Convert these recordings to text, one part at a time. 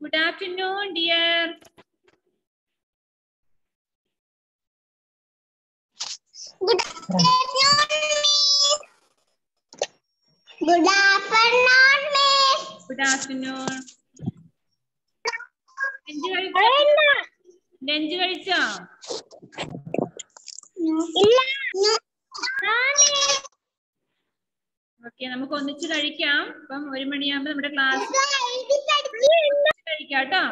Good afternoon, dear. Good afternoon, Miss. Good afternoon, Miss. Good afternoon. Lunch കഴിച്ചോ? Okay, നമുക്ക് ഒന്നിച്ച് കഴിക്കാം. അപ്പം 1 മണിയാകുമ്പോ നമ്മുടെ ക്ലാസ് കഴിക്കാം കേട്ടോ.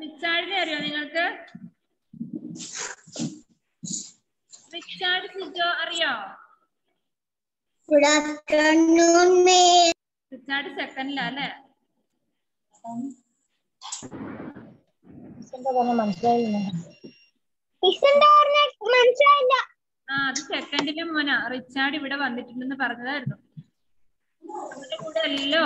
റിച്ചാർഡിനെ അറിയോ നിങ്ങൾക്ക്? റിച്ചാർഡ് സിജോ അറിയോ? Good afternoon, Miss. റിച്ചാർഡ് സെക്കൻഡിലാ അല്ലേ? മനസ്സിലായില്ല. അത് സെക്കൻഡിലെ മോനാ. റിച്ചാർഡ് ഇവിടെ വന്നിട്ടുണ്ടെന്ന് പറഞ്ഞതായിരുന്നു. നമ്മുടെ കൂടെ അല്ലല്ലോ.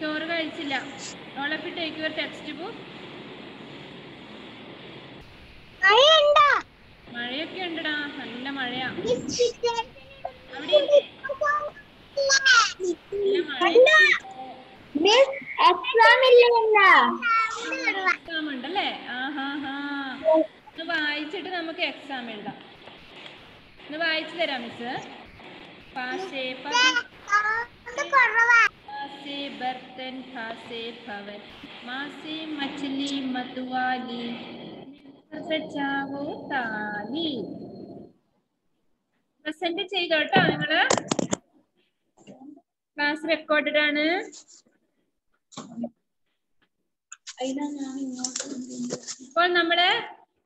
ചോറ് കഴിച്ചില്ല. All of you take your textbook. മഴയൊക്കെ ഉണ്ടടാ, നല്ല മഴയാ. അവിടെ എക്സാം ഉണ്ടല്ലേ? ഒന്ന് വായിച്ചിട്ട് നമുക്ക് എക്സാം എഴുതാം. ഒന്ന് വായിച്ചു തരാം മിസ്. പാസേ बर्तन खासे भवन मासे मछली मतवाली बचावो ताली. പ്രസന്റ് ചെയ്തോ കേട്ടോ നിങ്ങള്. ക്ലാസ് റെക്കോർഡഡ് ആണ്. ഇപ്പോൾ നമ്മള്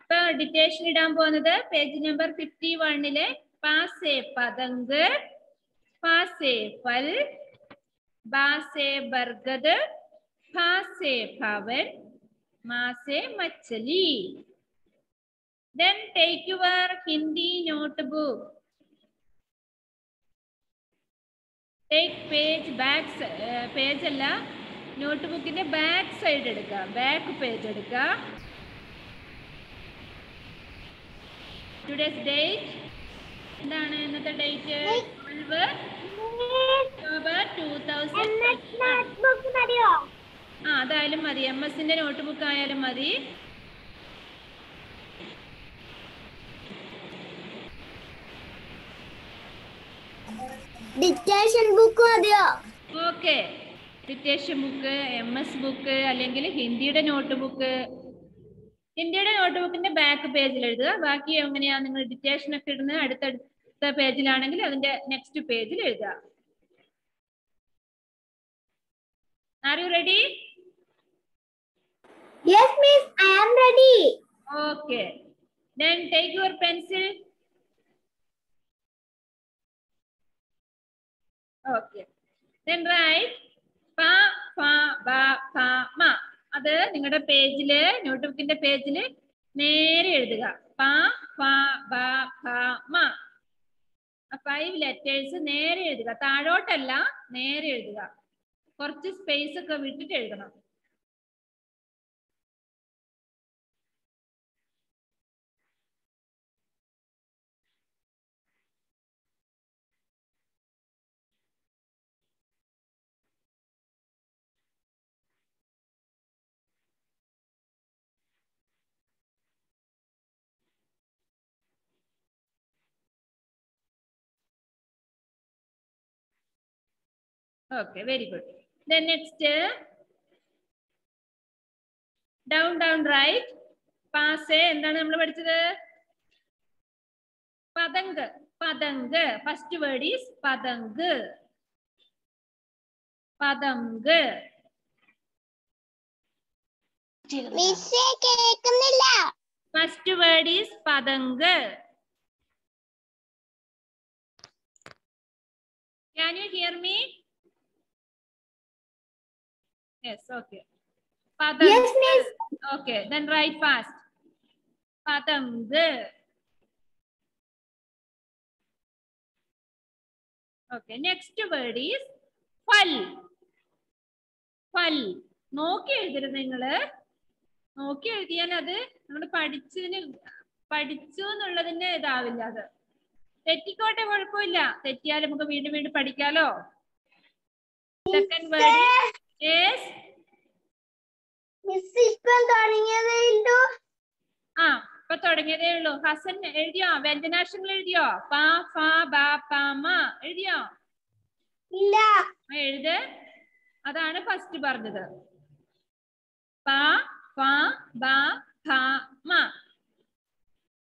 ഇപ്പൊ ഡിറ്റേഷൻ ഇടാൻ പോകുന്നത് പേജ് നമ്പർ 51 പാസേ പതങ്ക്, പാസേ ഫൽ, ബാസേ ബർഗദ്, ഭാസേ Bhavan, മാസേ മച്ചലി. Then take your Hindi notebook. Take page back page അല്ല, നോട്ട്ബുക്കിന്റെ ബാക്ക് സൈഡ് എടുക്കുക. ബാക്ക് പേജ് എടുക്കുക. ടുഡേസ് ഡേറ്റ് എന്താണ്? ഇന്നത്തെ ഡേറ്റ് 12 ഒക്ടോബർ 2021. അതായാലും മതി. MS-ന്റെ നോട്ട്ബുക്ക് ആയാലും മതി. ഡിക്റ്റേഷൻ ബുക്ക് മതിയോ? Okay, dictation book, MS book, അല്ലെങ്കിൽ ഹിന്ദിയുടെ നോട്ട്ബുക്ക്. ഹിന്ദിയുടെ നോട്ട്ബുക്കിന്റെ ബാക്ക് പേജിൽ എഴുതുക. ബാക്കി എങ്ങനെയാ നിങ്ങൾ ഡിക്റ്റേഷൻ ഒക്കെ ഇടുന്നത്? അടുത്തടുത്ത പേജിലാണെങ്കിൽ അതിന്റെ നെക്സ്റ്റ് പേജിൽ എഴുതുക. Are you ready? Yes, Miss. I am ready. Okay. Then take your pencil. Okay. Then write pa, fa, ba, pa, ma. അത് നിങ്ങളുടെ പേജില്, നോട്ട്ബുക്കിന്റെ പേജില് നേരെ എഴുതുക. പ, ഫ, ബ, ഫ, മ. 5 ലെറ്റേഴ്സ് നേരെ എഴുതുക. താഴോട്ടല്ല, നേരെ എഴുതുക. കുറച്ച് സ്പേസ് ഒക്കെ വിട്ടിട്ട് എഴുതണം. Okay, very good. Then next, down, right. Paase എന്താണ് നമ്മൾ പഠിച്ചത്? പതങ്ക്. പതങ്ക്. First word is patang. പതങ്ക്. മിസ്സേ കേൾക്കുന്നില്ല. First word is patang. Can you hear me? Yes, okay. Padang. Yes, miss. Okay, then write fast. Padang. Okay, next word is fal. Fal. നോക്കി എഴുതരുത് നിങ്ങള്. നോക്കി എഴുതിയാൽ അത് നമ്മൾ പഠിച്ചു എന്നുള്ളതിന്റെ ഇതാവില്ല. അത് തെറ്റിക്കോട്ടെ, കുഴപ്പമില്ല. തെറ്റിയാൽ നമുക്ക് വീണ്ടും വീണ്ടും പഠിക്കാലോ. സെക്കൻഡ് വേർഡ് is മിസ് ഇപ്പം തുടങ്ങിയതേ ഉള്ളൂ. ആ ഇപ്പൊ തുടങ്ങിയതേ ഉള്ളൂ. ഹസൻ എഴുതിയോ? വ്യഞ്ജനാക്ഷരങ്ങൾ എഴുതിയോ? പ ഫ ബ പ മ എഴുതിയോ? ഇല്ല. എഴുത്. അതാണ് ഫസ്റ്റ് പറഞ്ഞത്. പ ഫ ബ ഭ മ.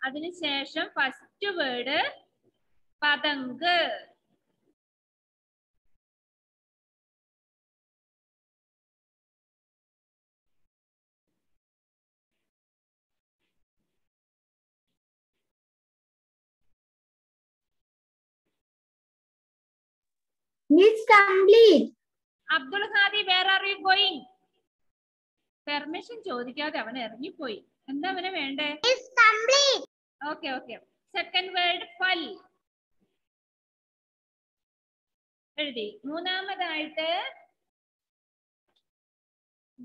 അതിനുശേഷം first word patang. Miss complete. Abdul Hadi, where are you going? Permission ചോദിക്കാതെ അവൻ ഇറങ്ങിപ്പോയി. എന്താ അവനെ വേണ്ടേ? Miss complete. Okay okay. Second word phal എഴുതി. മൂന്നാമതായിട്ട്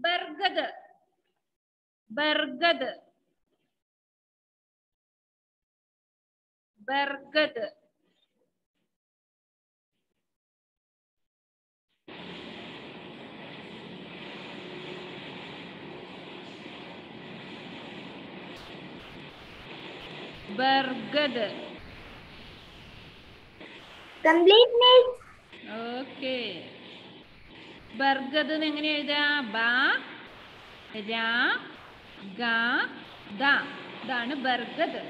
ബർഗദ്. ബർഗദ്. ബർഗദ്. ബർഗദ്. Complete, miss. ഓക്കെ. ബർഗദ് എങ്ങനെ എഴുതാ? ബ ര ഗ ദ. ഇതാണ് ബർഗദ്.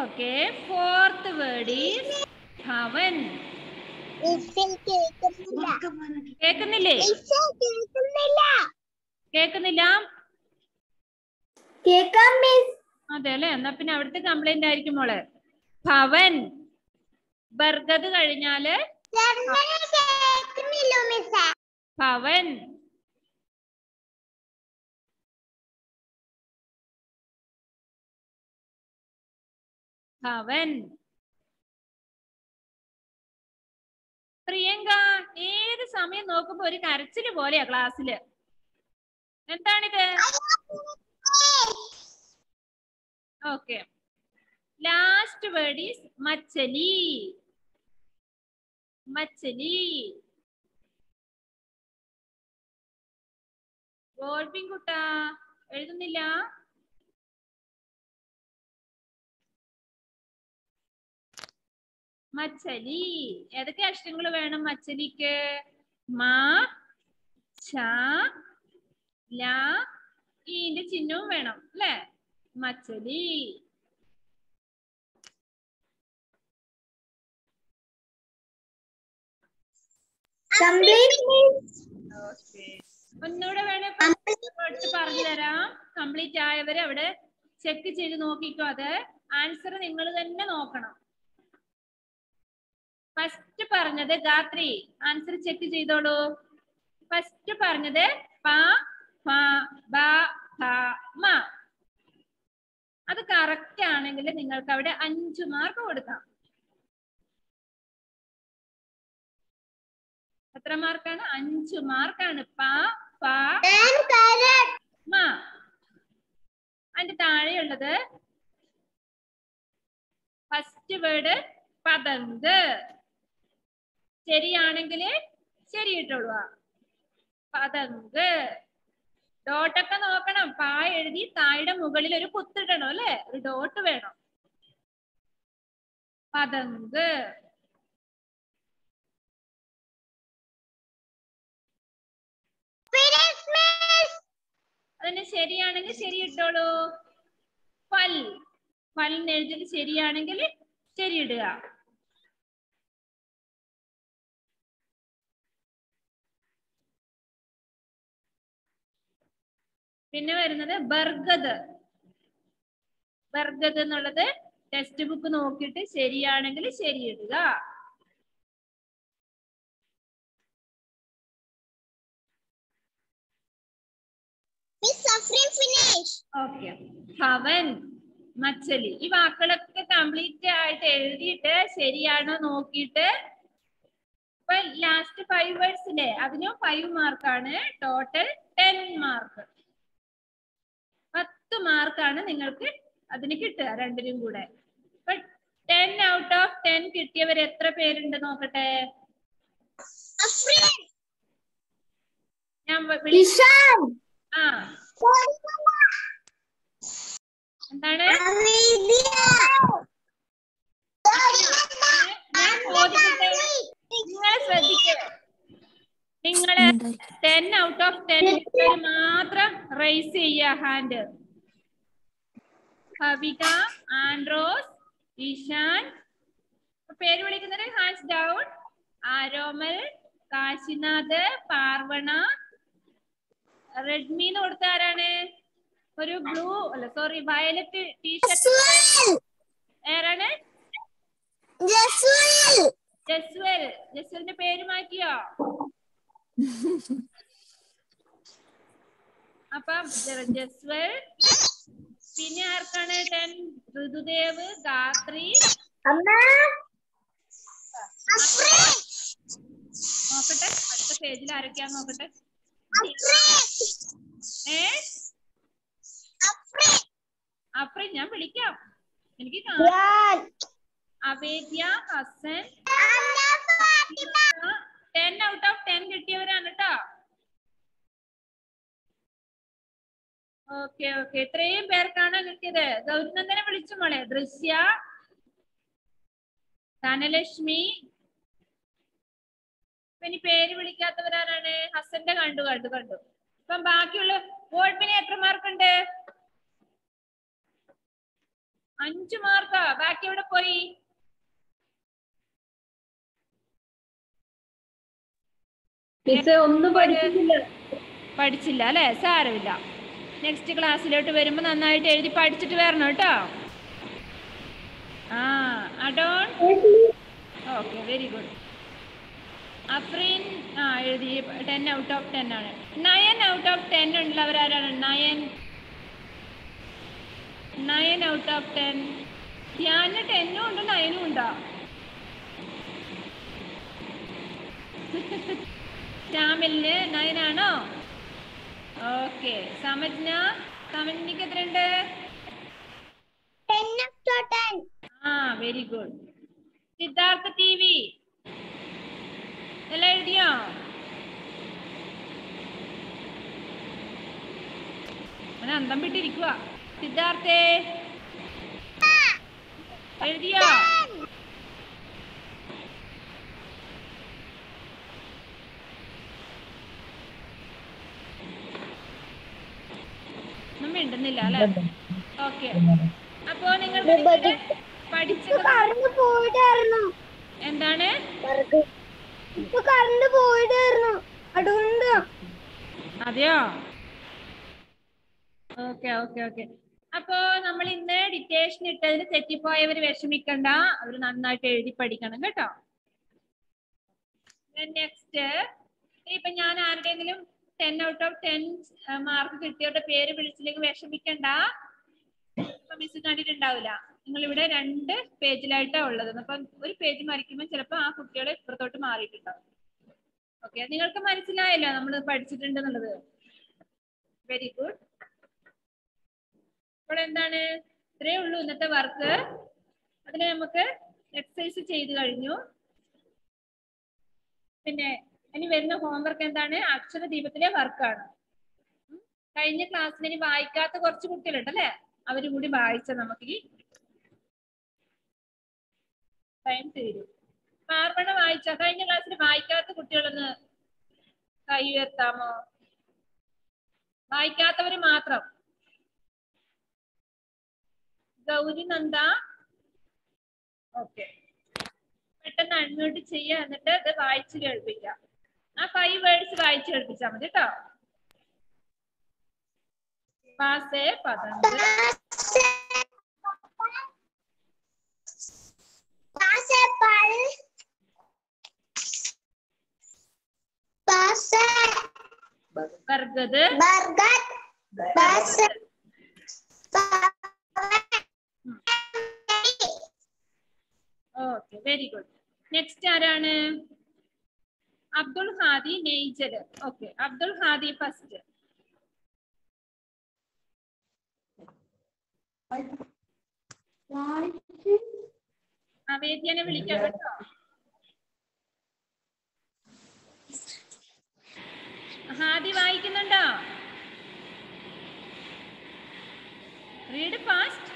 Okay. Fourth word is bhavan. കേക്കുന്നില്ലേ? കേക്കുന്നില്ല? കേക്കാം മിസ്. അതെ അല്ലെ? എന്നാ പിന്നെ അവിടുത്തെ കംപ്ലൈന്റ് ആയിരിക്കും മോളെ. ഭവൻ. ബർഗദ് കഴിഞ്ഞാല് ഭവൻ. ഭവൻ. പ്രിയങ്ക, ഏത് സമയം നോക്കുമ്പോ ഒരു കരച്ചില് പോലെയാ ക്ലാസ്സില്. എന്താണിത്? Okay. Last word is machhli. മച്ചലി. ഗോൾബിൻകുട്ട എഴുതുന്നില്ല? മച്ചലി. ഏതൊക്കെ അക്ഷരങ്ങൾ വേണം മച്ചലിക്ക്? മ ച ല ഈന്റെ ചിഹ്നവും വേണം അല്ലേ? മച്ചലി. ഒന്നുകൂടെ വേണേ പറഞ്ഞു തരാം. കംപ്ലീറ്റ് ആയവരെ അവിടെ ചെക്ക് ചെയ്ത് നോക്കിക്കോ. അത് ആൻസർ നിങ്ങൾ തന്നെ നോക്കണം. ഫസ്റ്റ് പറഞ്ഞത് ഗാത്രി, ആൻസർ ചെക്ക് ചെയ്തോളൂ. ഫസ്റ്റ് പറഞ്ഞത് പ ഫ ബ ഭ മ. അത് കറക്റ്റ് ആണെങ്കിൽ നിങ്ങൾക്ക് അവിടെ 5 മാർക്ക് കൊടുക്കാം. എത്ര മാർക്കാണ്? 5 മാർക്കാണ്. പ ഫ മ. അതിന്റെ താഴെയുള്ളത് ഫസ്റ്റ് വേർഡ് പതങ്ക്. ശരിയാണെങ്കിൽ ശരി ഇട്ടോളൂ. പതങ്ക്. ഡോട്ടൊക്കെ നോക്കണം. പാ എഴുതി തായുടെ മുകളിൽ ഒരു കുത്തിടണം അല്ലെ? ഒരു ഡോട്ട് വേണം. പതങ്ക്. അതിന് ശരിയാണെങ്കിൽ ശരി ഇട്ടോളൂ. ഫൽ. ഫലിന് എഴുതിയത് ശരിയാണെങ്കിൽ ശരി ഇടുക. പിന്നെ വരുന്നത് ബർഗദ്. വർഗത് എന്നുള്ളത് ടെക്സ്റ്റ് ബുക്ക് നോക്കിയിട്ട് ശരിയാണെങ്കിൽ ശരി ഇടുക. ഓക്കെ. ഭവൻ, മച്ചലി, ഈ വാക്കുകളൊക്കെ കംപ്ലീറ്റ് ആയിട്ട് എഴുതിയിട്ട് ശരിയാണോ നോക്കിയിട്ട് ഇപ്പൊ ലാസ്റ്റ് 5 വേർഡ്സ് ഇല്ലേ, അതിനും 5 മാർക്കാണ്. Total 10 mark. 10 മാർക്കാണ് നിങ്ങൾക്ക് അതിന് കിട്ടുക രണ്ടിനും കൂടെ. ഇപ്പൊ 10 ഔട്ട് ഓഫ് 10 കിട്ടിയവർ എത്ര പേരുണ്ട് നോക്കട്ടെ. ഞാൻ ആ എന്താണ് ഞാൻ ചോദിക്കട്ടെ, നിങ്ങളെ ശ്രദ്ധിക്കുക. നിങ്ങള് 10 ഔട്ട് ഓഫ് 10 മാത്രം റൈസ് ചെയ്യുക ഹാൻഡ്. ഭവിക, ആൻഡ്രോസ്, ഈശാൻ, പേര് വിളിക്കുന്നത് ഹാൻഡ്സ് ഡൗൺ. ആരോമൽ, കാശിനാഥ്, പാർവണ. റെഡ്മി എന്ന് കൊടുത്ത ആരാണ്? ഒരു ബ്ലൂ അല്ല സോറി വയലറ്റ് ടീഷർട്ട് ആരാണ്? ജസ്വൽ. ജസ്വലിന്റെ പേര് മാറ്റിയോ? അപ്പം ജസ്വൽ. പിന്നെ ആർക്കാണ് 10? ഋതുദേവ്, ഗാത്രി. നോക്കട്ടെ അടുത്ത പേജിൽ ആരൊക്കെയാന്ന് നോക്കട്ടെ. അഫ്രീൻ ഞാൻ വിളിക്കാം, എനിക്ക് അവേദ്യ, ഹസൻ. 10 ഔട്ട് ഓഫ് 10 കിട്ടിയവരാണ് കേട്ടോ. ഓക്കെ ഓക്കെ, ഇത്രയും പേർക്കാണ് കിട്ടിയത്. ഗൗരിനന്ദനെ വിളിച്ചു മോളെ. ദൃശ്യ, ധനലക്ഷ്മി. ഇനി പേര് വിളിക്കാത്തവരാരാണ്? ഹസന്റെ കണ്ടു. ഇപ്പം ബാക്കിയുള്ള വോൾപ്പിന് എത്ര മാർക്കുണ്ട്? 5 മാർക്കാ. ബാക്കി എവിടെ പോയി? ഒന്നും പഠിച്ചില്ല അല്ലെ? സാരമില്ല, നെക്സ്റ്റ് ക്ലാസ്സിലോട്ട് വരുമ്പോ നന്നായിട്ട് എഴുതി പഠിച്ചിട്ട് വരണം കേട്ടോ. Adorn. Okay, very good. Afreen എഴുതി 10 ഔട്ട് ഓഫ് 10 ആണ്. 9 out of 10 ഉള്ളവരാരാണ്? 9 out of 10. Dhyan 10 ഉണ്ട് 9 ഉണ്ടോ? ശ്യാമിലിന് 9 ആണോ? ഓക്കെ. സമജ്ഞക്ക് എത്രയുണ്ട്? 10 out of 10. Very good. Siddharth T V എല്ലാം എഴുതിയോ? അവൻ അന്തം വിട്ടിരിക്കുക. സിദ്ധാർത്ഥേ എഴുതിയോ? ഒന്നും മിണ്ടുന്നില്ല അല്ലെ? ഓക്കെ. അപ്പോ നിങ്ങൾ പഠിച്ചത് എന്താണ്? അതെയോ? Okay okay okay. അപ്പോ നമ്മൾ ഇന്ന് ഡിറ്റേഷൻ ഇട്ടതിന് തെറ്റിപ്പോയവര് വിഷമിക്കണ്ട, അവര് നന്നായിട്ട് എഴുതി പഠിക്കണം കേട്ടോ. നെക്സ്റ്റ്, ഇപ്പൊ ഞാൻ ആരുടെയെങ്കിലും 10 ഔട്ട് ഓഫ് 10 മാർക്ക് കിട്ടിയവരുടെ പേര് വിളിച്ചില്ലെങ്കിൽ വിഷമിക്കണ്ട. ഇപ്പൊ മിസ് കണ്ടിട്ടുണ്ടാവില്ല. നിങ്ങൾ ഇവിടെ 2 പേജിലായിട്ടാ ഉള്ളത്. അപ്പൊ ഒരു പേജ് മറിക്കുമ്പോൾ ചിലപ്പോ ആ കുട്ടികളെ ഇപ്പുറത്തോട്ട് മാറിയിട്ടുണ്ടാവും. ഓക്കെ, നിങ്ങൾക്ക് മനസ്സിലായല്ലോ നമ്മൾ പഠിച്ചിട്ടുണ്ടെന്നുള്ളത്. Very good. അപ്പോൾ എന്താണ്, ഇത്രയേ ഉള്ളൂ ഇന്നത്തെ വർക്ക്. അതിന് നമുക്ക് എക്സസൈസ് ചെയ്ത് കഴിഞ്ഞു. പിന്നെ ഇനി വരുന്ന ഹോംവർക്ക് എന്താണ്? അക്ഷരദീപത്തിലെ വർക്കാണ്. കഴിഞ്ഞ ക്ലാസ്സിൽ ഇനി വായിക്കാത്ത കുറച്ച് കുട്ടികളുണ്ട് അല്ലെ, അവരും കൂടി വായിച്ച നമുക്ക് ഈ ടൈം തീരും. പാർവണ വായിച്ച? കഴിഞ്ഞ ക്ലാസ്സിൽ വായിക്കാത്ത കുട്ടികളൊന്ന് കൈ ഉയർത്താമോ? വായിക്കാത്തവര് മാത്രം. ഗൗരി നന്ദ. ഓക്കെ, പെട്ടെന്ന് അൺമ്യൂട്ട് ചെയ്യുക, എന്നിട്ട് ഇത് വായിച്ചു കേൾപ്പിക്കാം. ആ 5 വേർഡ്സ് വായിച്ചു കേൾപ്പിച്ചാൽ മതി കേട്ടോ. പാസേ പതന്ത് Pasapal. Pasa. Bargad. Bargat. Pasa. Okay, very good. Next ആരാണ്? Abdul Hadi Nature. Okay, Abdul Hadi first. വേദിയനെ വിളിക്കാം കേട്ടോ. ഹാദി വായിക്കുന്നുണ്ടോ? Read fast.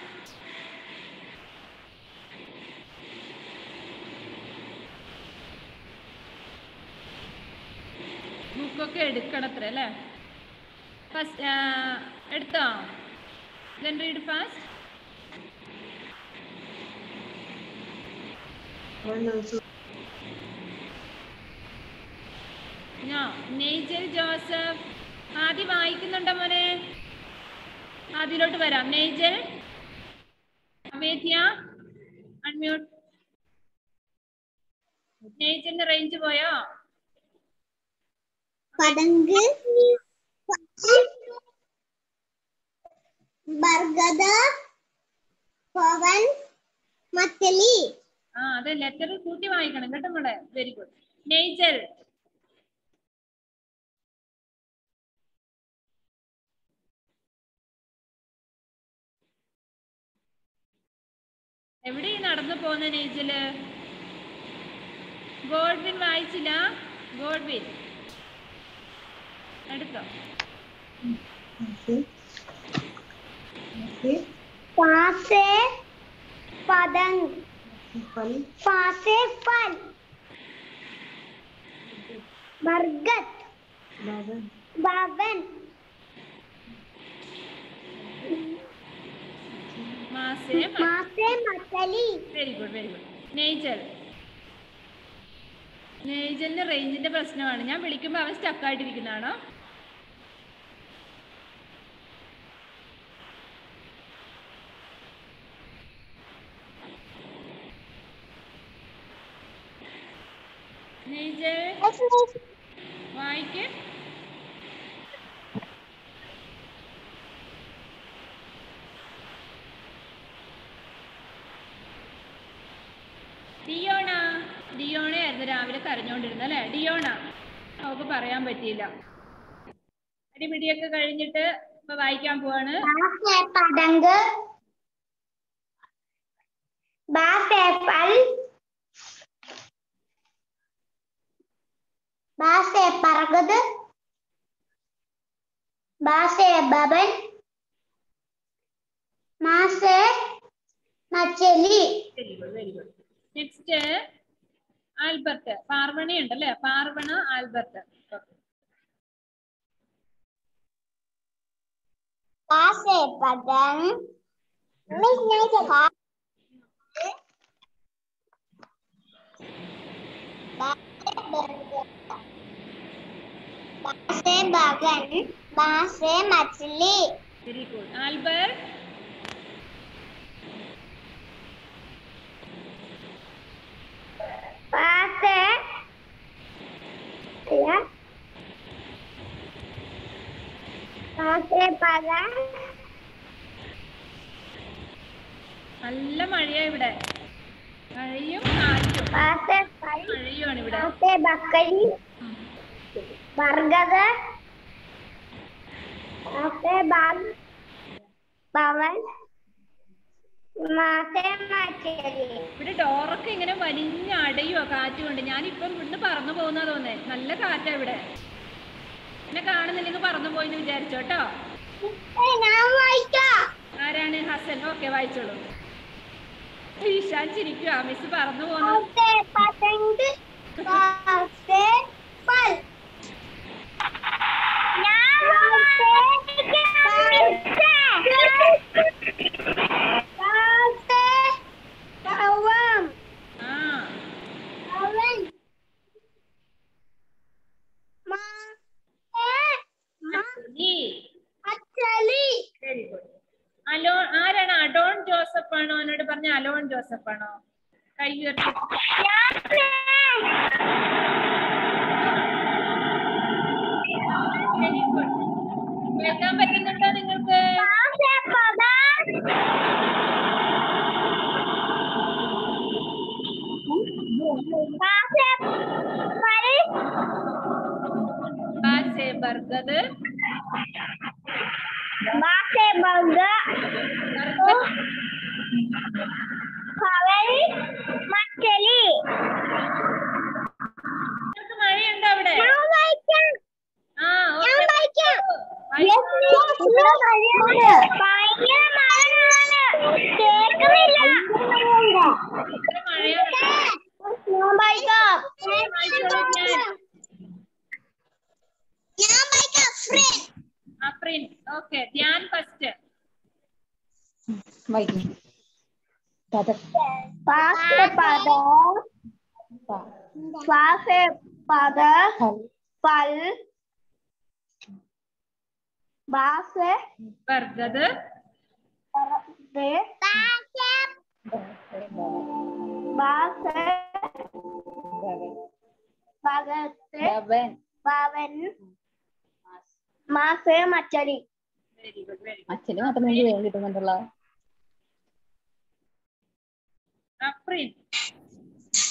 ബുക്കൊക്കെ എടുക്കണത്ര അല്ലേ? ഫസ്റ്റ് എടുത്തോ? Then read fast. Nigel Joseph. ആദ്യം വായിക്കുന്നുണ്ടോ മോനെ? ആദ്യയിലോട്ട് വരാം. നെയ്ജൽ, അവേദ്യ, അൺമ്യൂട്ട്. നെയ്ജലിന് റേഞ്ച് പോയോ? പടങ്ക്, ബർഗദ, പവൻ, മത്തലി. അതെ, ലെറ്റർ കൂട്ടി വായിക്കണം കേട്ടോ മോളെ. Very good. നെയ്ജൽ. എവിടെ നടന്നു പോകുന്ന നെയ്ജല്? ഗോഡ്വിൻ വായിച്ചില്ല? ഗോഡ്വിൻ എടുത്തോ? പാസേ പതംഗ്, പാസേ ഫൽ, ബർഗത്, ബവൻ, മാസേ മത്തലി. Very good, very good. Nigel. നെയ്ജലിന് റേഞ്ചിന്റെ പ്രശ്നമാണ്. ഞാൻ വിളിക്കുമ്പോൾ അവൻ സ്റ്റക്കായിട്ടിരിക്കുന്നതാണോ? നെയ്ജൽ വായിക്ക്. ഡിയോണ ആയിരുന്നു രാവിലെ കരഞ്ഞോണ്ടിരുന്നത് അല്ലെ? ഡിയോണ, നമുക്ക് പറയാൻ പറ്റിയില്ല. അടിപിടിയൊക്കെ കഴിഞ്ഞിട്ട് ഇപ്പൊ വായിക്കാൻ പോവാണ്. പടങ്ക്, ബാസേ ഫൽ, ബാസേ ബർഗദ്, ബാസേ ബവൻ, മാസേ മച്ചലി. Very good, very good. Next Albert. പാർവണി ഉണ്ടല്ലേ? പാർവണ, ആൽബർട്ട്. ബാസേ പടങ്, ബാസേ ബവൻ, ബാസേ മച്ചലി. Very good. ആൽബർട്ട്. ബാസേ പടങ്. നല്ല മഴയാ ഇവിടെ. മഴയും കാറ്റും. മഴയുമാണ് ഇവിടെ. ബാസേ ബക്കരി, ബർഗദ, ബാസേ ബവൻ, മാസേ മച്ചലി. ഇവിടെ ഡോറൊക്കെ ഇങ്ങനെ വലിഞ്ഞ അടയോ കാറ്റ് കൊണ്ട്. ഞാനിപ്പം ഇവിടുന്ന് പറന്നു പോകുന്ന തോന്നേ. നല്ല കാറ്റാ ഇവിടെ. എന്നെ കാണുന്നില്ലെങ്കിൽ പറന്നു പോയിന്ന് വിചാരിച്ചോട്ടോ. ആരാണ്? ഹസൻ. ഓക്കെ, വായിച്ചോളൂ. ഈശാൻ ചിരിക്കുക. മിസ് പറന്നു പോകുന്നു. ആരാണ്? അഡോൺ ജോസഫ് ആണോ? എന്നോട് പറഞ്ഞ അലോൺ ജോസഫ് ആണോ? കൈ ഉയർത്തി. Very good. കേൾക്കാൻ പറ്റുന്നുണ്ടോ നിങ്ങൾക്ക്? ബർഗത് മഴയുണ്ടോ അവിടെ? ആ ഓക്കെ. ധ്യാൻ ഫസ്റ്റ്. ബർഗത് മച്ചലി. Very good. Very good. അച്ഛന് മാത്രം എനിക്ക് വേഗം കിട്ടുന്നുണ്ടല്ലോ. അഫ്രീൻ.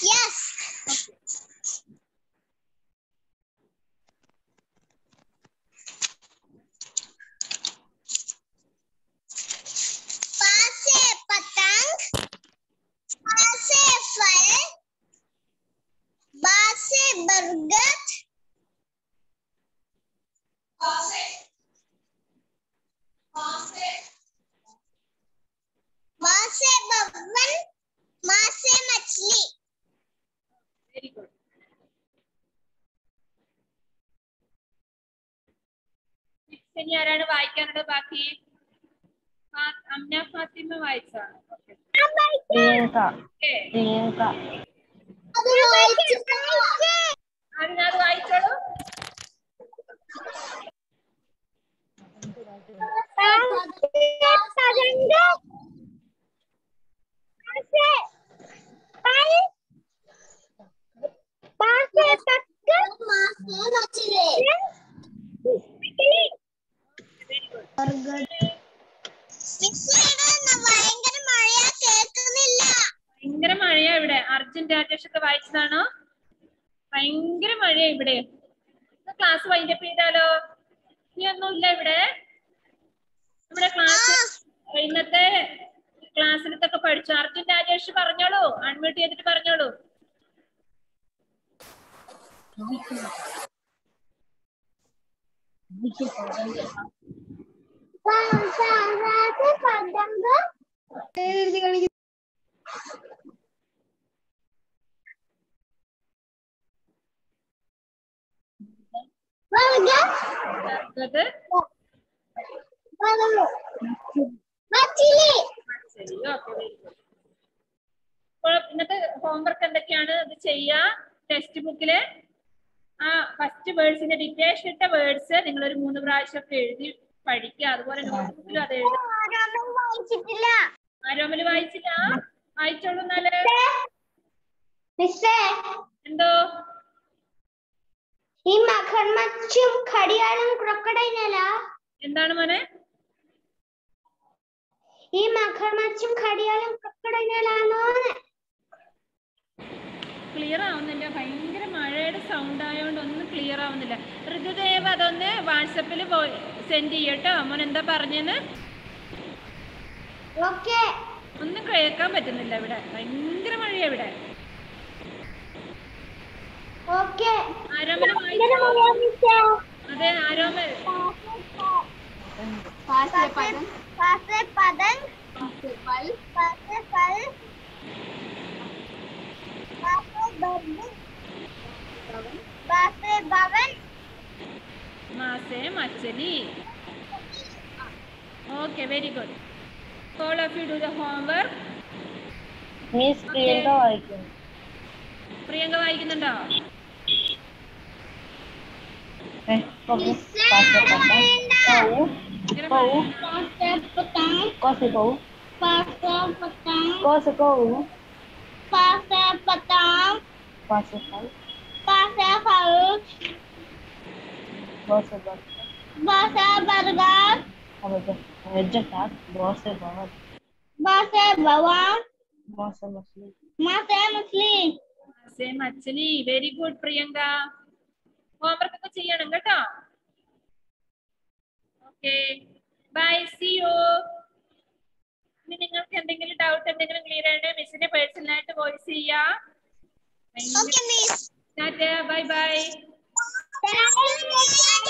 Yes. पासे पतंग, पासे फल, बासे बरगद, बासे बब्बन, मासे मछली. Very good. ഇനി ആരാണ് വായിക്കാനുള്ളത് ബാക്കി? അമ്ന ഫാത്തിമ വായിച്ചാണ്. പ്രിയങ്ക. അത് വായിച്ചോളൂ. ഭയങ്കര മഴയാ ഇവിടെ. അർജുൻ രാജേഷ് ഒക്കെ വായിച്ചതാണോ? ഭയങ്കര മഴയാ ഇവിടെ. ക്ലാസ് വൈൻഡപ്പ് ചെയ്താലോ? ഇനി ഒന്നുമില്ല ഇവിടെ. ഇവിടെ ക്ലാസ് ഇന്നത്തെ ക്ലാസ്സിലത്തൊക്കെ പഠിച്ചു. അർജുൻ രാജേഷ് പറഞ്ഞോളൂ. അൺമ്യൂട്ട് ചെയ്തിട്ട് പറഞ്ഞോളൂ. ഇന്നത്തെ ഹോംവർക്ക് എന്തൊക്കെയാണ്? ഇത് ചെയ്യാ. ടെക്സ്റ്റ് ബുക്കില് ആ ഫസ്റ്റ് വേർഡ്സിന്റെ ഡിറ്റേഷൻ ഇട്ട വേർഡ്സ് നിങ്ങൾ ഒരു 3 പ്രാവശ്യമൊക്കെ എഴുതി പഠിക്കുക. അതുപോലെ നോട്ട്ബുക്കിലും അത് എഴുതുക. ആരോമല് വായിച്ചില്ല? വായിച്ചോളൂ എന്നാല്. എന്തോ? ഈ മഖർമച്ചും ഘടിയാലും ക്രൊക്കഡൈലല്ല. എന്താണ് മോനെ? ഈ മഖർമച്ചും ഘടിയാലും ക്രൊക്കഡൈലാണോ? ക്ലിയർ ആവുന്നില്ല. ഭയങ്കര മഴയുടെ സൗണ്ട് ആയതുകൊണ്ട് ഒന്നും ക്ലിയർ ആവുന്നില്ല. ഋതുദേവ് അതൊന്ന് വാട്സപ്പിൽ സെൻഡ് ചെയ്യട്ടോ. മോൻ എന്താ പറഞ്ഞെന്ന് ഒന്നും കേൾക്കാൻ പറ്റുന്നില്ല. ഇവിടെ ഭയങ്കര മഴയാ ഇവിടെ. ആരോമൽ വായിച്ചോ? അതെ ആരോമൽ. മാസേ മച്ചലി. Okay, very good. All of you do the homework. Miss Priyanka വായിക്കുന്നു. പ്രിയങ്ക വായിക്കുന്നുണ്ടോ? पा से पतंग, पास से फल, पा से फल, बहुत से बर्गर, बा से बर्गर, अब जटाक, बहुत से बाहर, बा से भवन, बहुत से मछली, मा से मछली. से मछली. Very good Priyanka. ഹോംവർക്ക് ഒക്കെ ചെയ്യണം കേട്ടോ. Okay bye, see you. ഇനി നിങ്ങൾക്ക് എന്തെങ്കിലും ഡൗട്ട് എന്തെങ്കിലും ക്ലിയർ ആയിട്ട് മിസ്സിനെ പേഴ്സണൽ ആയിട്ട് വോയിസ് ചെയ്യാ. Okay, miss. ടാറ്റ, ബൈ ബൈ. Thank you.